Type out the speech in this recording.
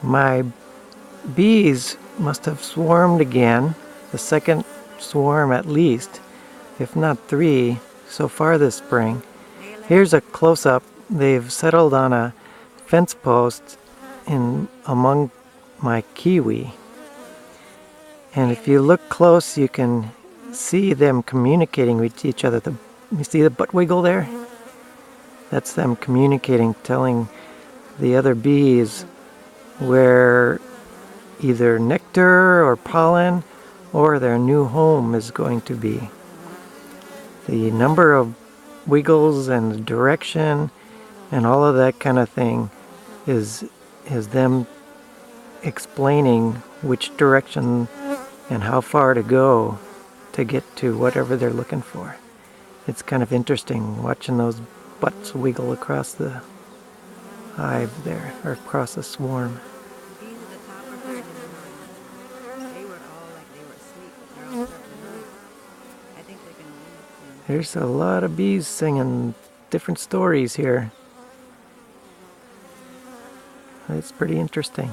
My bees must have swarmed again, the second swarm at least, if not three, so far this spring. Here's a close-up. They've settled on a fence post among my kiwi. And if you look close, you can see them communicating with each other. You see the butt wiggle there? That's them communicating, telling the other bees where either nectar or pollen or their new home is going to be. The number of wiggles and the direction and all of that kind of thing is them explaining which direction and how far to go to get to whatever they're looking for. It's kind of interesting watching those butts wiggle across the hive there, or across the swarm. There's a lot of bees singing different stories here. It's pretty interesting.